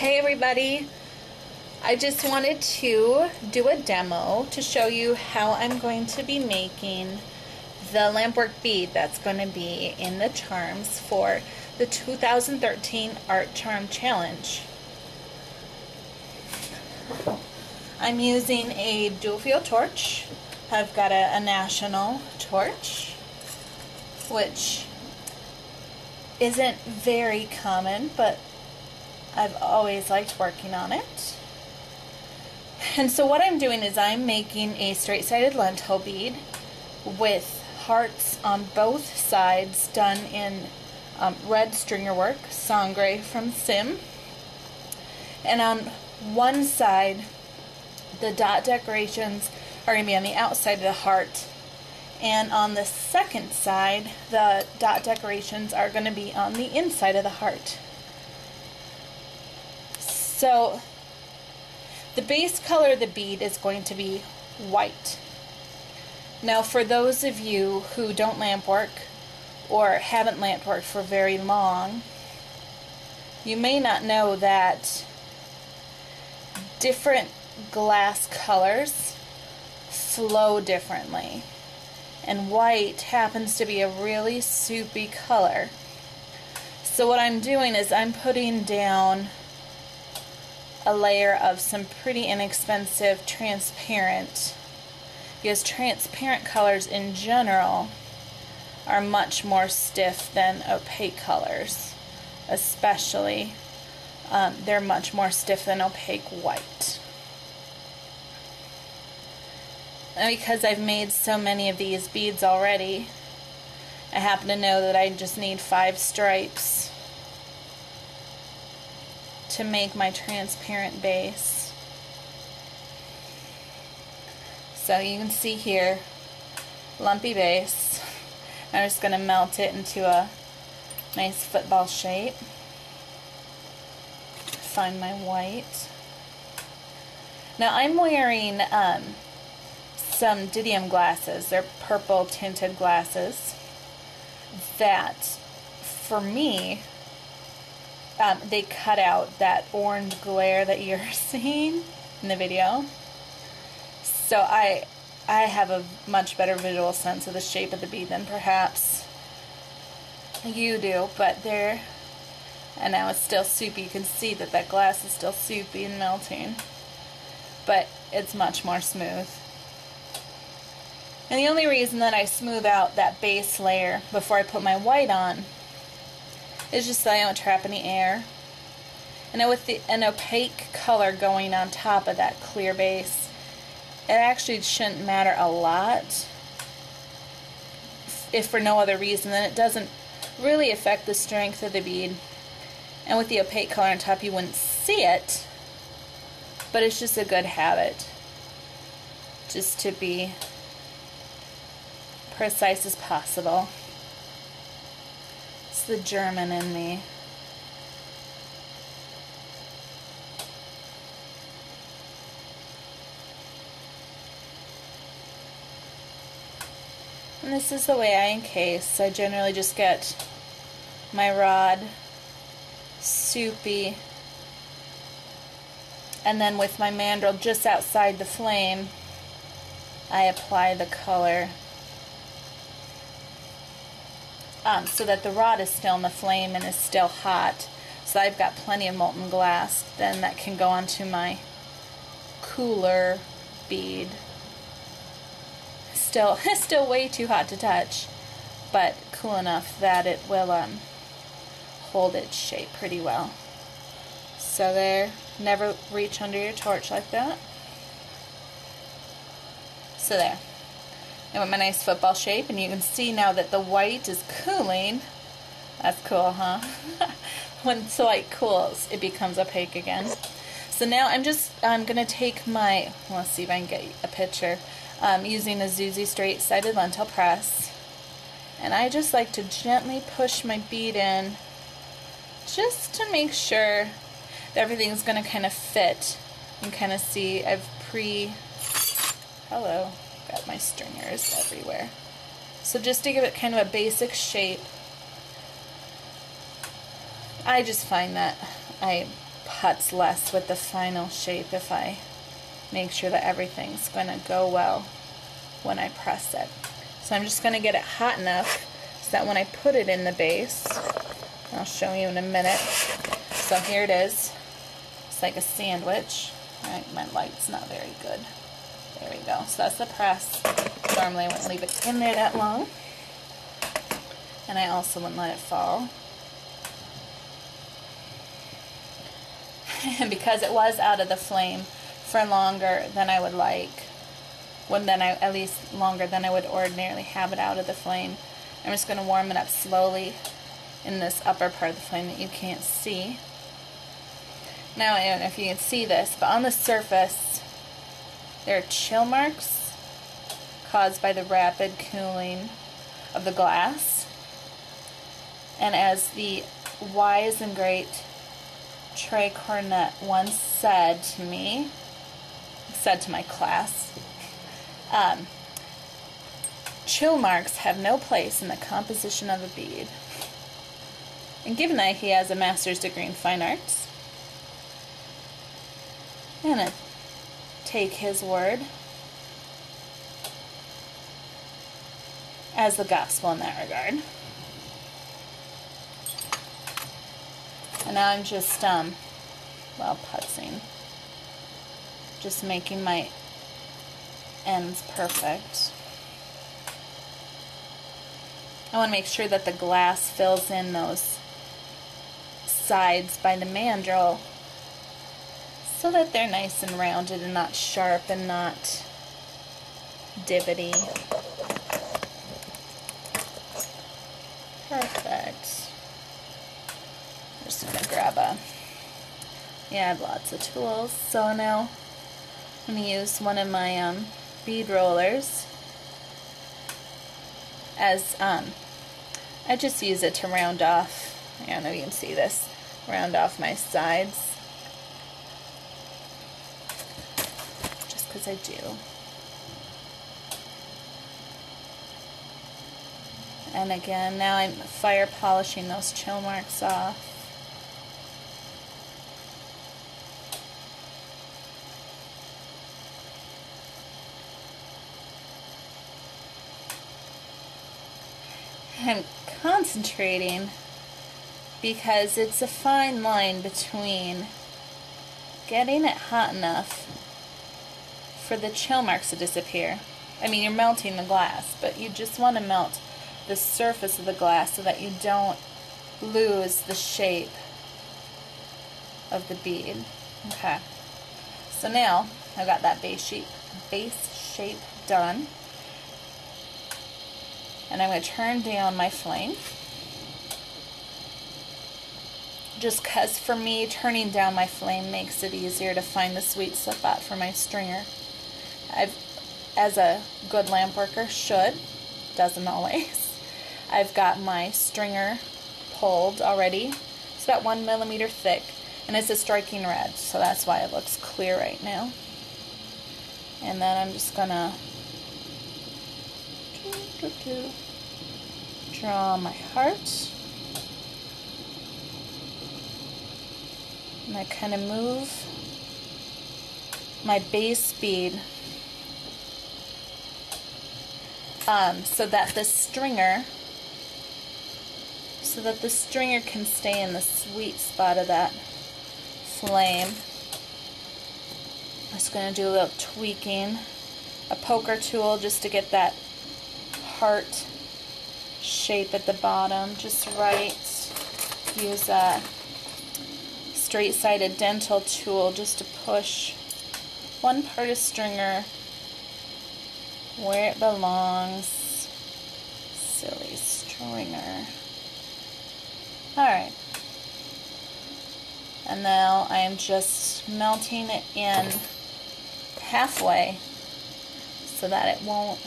Hey everybody, I just wanted to do a demo to show you how I'm going to be making the lampwork bead that's going to be in the charms for the 2013 Art Charm Challenge. I'm using a dual fuel torch. I've got a national torch, which isn't very common, but I've always liked working on it. And so what I'm doing is I'm making a straight-sided lentil bead with hearts on both sides done in red stringer work, sangre from Sim. And on one side, the dot decorations are going to be on the outside of the heart. And on the second side, the dot decorations are going to be on the inside of the heart. So the base color of the bead is going to be white. Now for those of you who don't lamp work or haven't lamp worked for very long, you may not know that different glass colors flow differently. And white happens to be a really soupy color. So what I'm doing is I'm putting down a layer of some pretty inexpensive transparent, because transparent colors in general are much more stiff than opaque colors. Especially, they're much more stiff than opaque white. And because I've made so many of these beads already, I happen to know that I just need 5 stripes to make my transparent base. So you can see here, lumpy base. I'm just going to melt it into a nice football shape. Find my white. Now I'm wearing some Didium glasses. They're purple tinted glasses that, for me, they cut out that orange glare that you're seeing in the video. So I have a much better visual sense of the shape of the bead than perhaps you do, but there, and now it's still soupy. You can see that that glass is still soupy and melting, but it's much more smooth. And the only reason that I smooth out that base layer before I put my white on is just so I don't trap any air. And with an opaque color going on top of that clear base, it actually shouldn't matter a lot, if for no other reason than it doesn't really affect the strength of the bead. And with the opaque color on top, you wouldn't see it, but it's just a good habit just to be precise as possible. It's the German in me. And this is the way I encase. I generally just get my rod soupy, and then with my mandrel just outside the flame, I apply the color so that the rod is still in the flame and is still hot. So I've got plenty of molten glass then that can go onto my cooler bead. Still way too hot to touch, but cool enough that it will hold its shape pretty well. So there, never reach under your torch like that. So there. I want my nice football shape, and you can see now that the white is cooling. That's cool, huh? When the light cools, it becomes opaque again. So now I'm going to take my, let's see if I can get a picture, using a Zuzi straight-sided lentil press. And I just like to gently push my bead in just to make sure that everything's going to kind of fit. You can kind of see I've hello, got my stringers everywhere. So just to give it kind of a basic shape, I just find that I putz less with the final shape if I make sure that everything's going to go well when I press it. So I'm just going to get it hot enough so that when I put it in the base, I'll show you in a minute. So here it is. It's like a sandwich. Alright, my light's not very good. There we go. So that's the press. Normally I wouldn't leave it in there that long. And I also wouldn't let it fall. And because it was out of the flame for longer than I would like, at least longer than I would ordinarily have it out of the flame, I'm just going to warm it up slowly in this upper part of the flame that you can't see. Now, I don't know if you can see this, but on the surface there are chill marks caused by the rapid cooling of the glass. And as the wise and great Trey Cornett once said to my class, chill marks have no place in the composition of a bead. And given that he has a master's degree in fine arts, I'm going to take his word as the gospel in that regard. And now I'm just, putzing. Just making my ends perfect. I want to make sure that the glass fills in those sides by the mandrel so that they're nice and rounded and not sharp and not divoty. Perfect. I'm just going to grab I have lots of tools. So now I'm going to use one of my bead rollers as I just use it to round off. I don't know if you can see this. Round off my sides. Just because I do. And again, now I'm fire polishing those chill marks off. I'm concentrating because it's a fine line between getting it hot enough for the chill marks to disappear. I mean, you're melting the glass, but you just want to melt the surface of the glass so that you don't lose the shape of the bead. Okay, so now I've got that base shape done. And I'm going to turn down my flame. Just because for me, turning down my flame makes it easier to find the sweet spot for my stringer. As a good lamp worker should, doesn't always, I've got my stringer pulled already. It's about 1 millimeter thick, and it's a striking red, so that's why it looks clear right now. And then I'm just going to draw my heart, and I kind of move my base bead so that the stringer can stay in the sweet spot of that flame. I'm just going to do a little tweaking, a poker tool just to get that heart shape at the bottom just right. Use a straight-sided dental tool just to push one part of stringer where it belongs. Silly stringer. Alright. And now I am just melting it in halfway so that it won't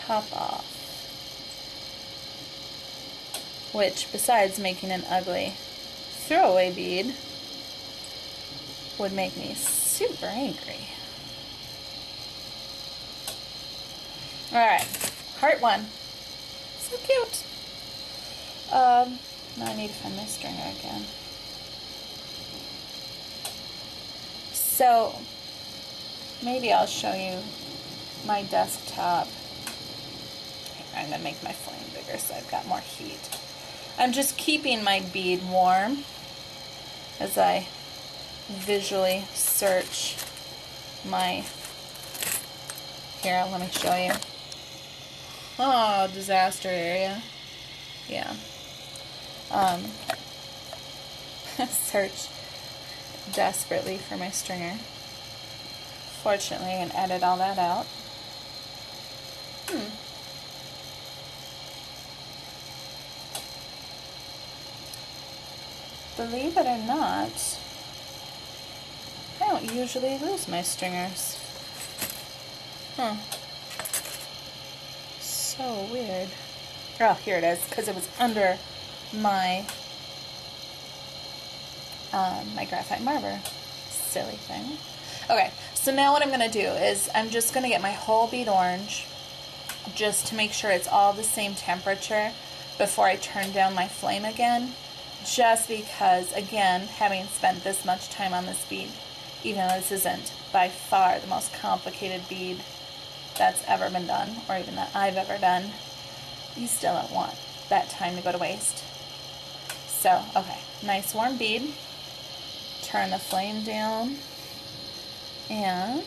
pop off. Which, besides making an ugly throwaway bead, would make me super angry. Alright, heart one. So cute. Now I need to find my stringer again. So maybe I'll show you my desktop. I'm going to make my flame bigger so I've got more heat. I'm just keeping my bead warm as I visually search my... Here, let me show you. Oh, disaster area. Yeah. Search desperately for my stringer. Fortunately, I can edit all that out. Believe it or not, I don't usually lose my stringers. So weird. Oh, here it is, because it was under my my graphite marker. Silly thing. Okay, so now what I'm going to do is I'm just going to get my whole bead orange just to make sure it's all the same temperature before I turn down my flame again. Just because, again, having spent this much time on this bead, even though this isn't by far the most complicated bead that's ever been done, or even that I've ever done, you still don't want that time to go to waste. So, okay, nice warm bead. Turn the flame down, and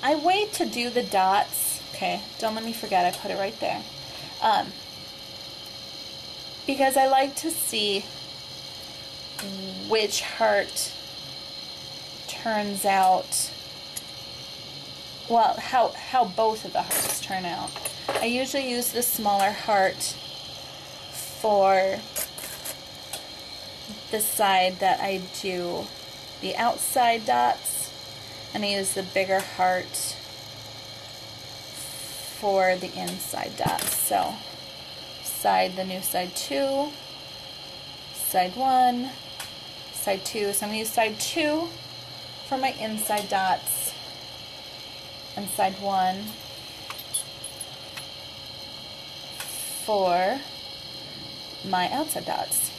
I wait to do the dots. Okay, don't let me forget, I put it right there. Because I like to see which heart turns out, well, how both of the hearts turn out. I usually use the smaller heart for the side that I do the outside dots, and I use the bigger heart for the inside dots. So the new side 2, side 1, side 2. So I'm going to use side 2 for my inside dots, and side 1 for my outside dots.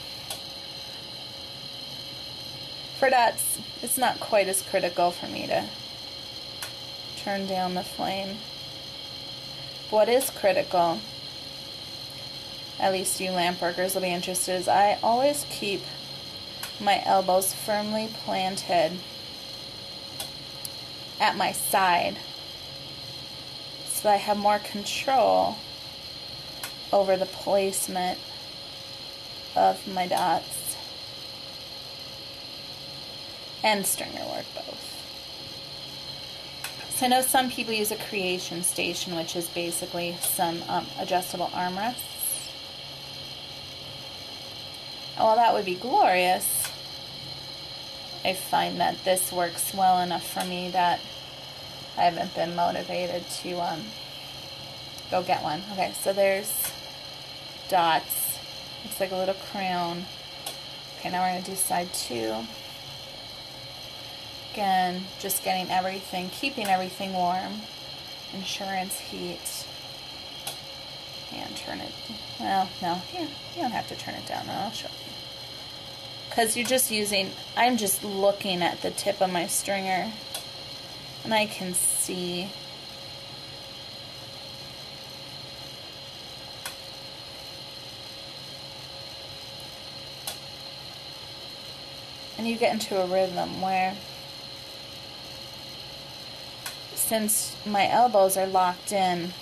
For dots, it's not quite as critical for me to turn down the flame. What is critical, at least you lamp workers will be interested, is I always keep my elbows firmly planted at my side so that I have more control over the placement of my dots and stringer work both. So I know some people use a creation station, which is basically some adjustable armrests. While that would be glorious, I find that this works well enough for me that I haven't been motivated to go get one. Okay, so there's dots. Looks like a little crown. Okay, now we're going to do side 2. Again, just getting everything, keeping everything warm. Insurance heat. And turn it, well, no, here, you don't have to turn it down, I'll show you. Because you're just using, I'm just looking at the tip of my stringer, and I can see and you get into a rhythm where, since my elbows are locked in,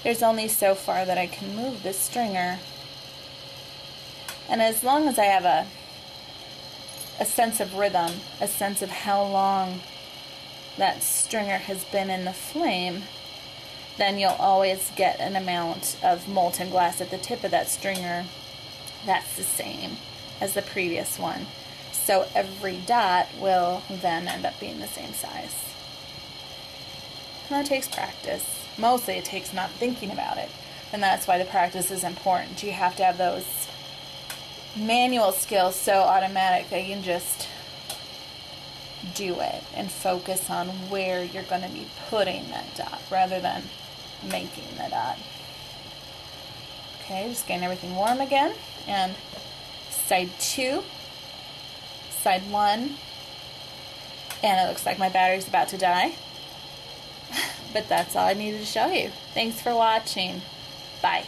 there's only so far that I can move this stringer. And as long as I have a sense of rhythm, a sense of how long that stringer has been in the flame, then you'll always get an amount of molten glass at the tip of that stringer that's the same as the previous one. So every dot will then end up being the same size. And that takes practice. Mostly it takes not thinking about it. And that's why the practice is important. You have to have those manual skills so automatic that you can just do it and focus on where you're going to be putting that dot rather than making the dot. Okay, just getting everything warm again. And side 2, side 1, and it looks like my battery's about to die. But that's all I needed to show you. Thanks for watching. Bye.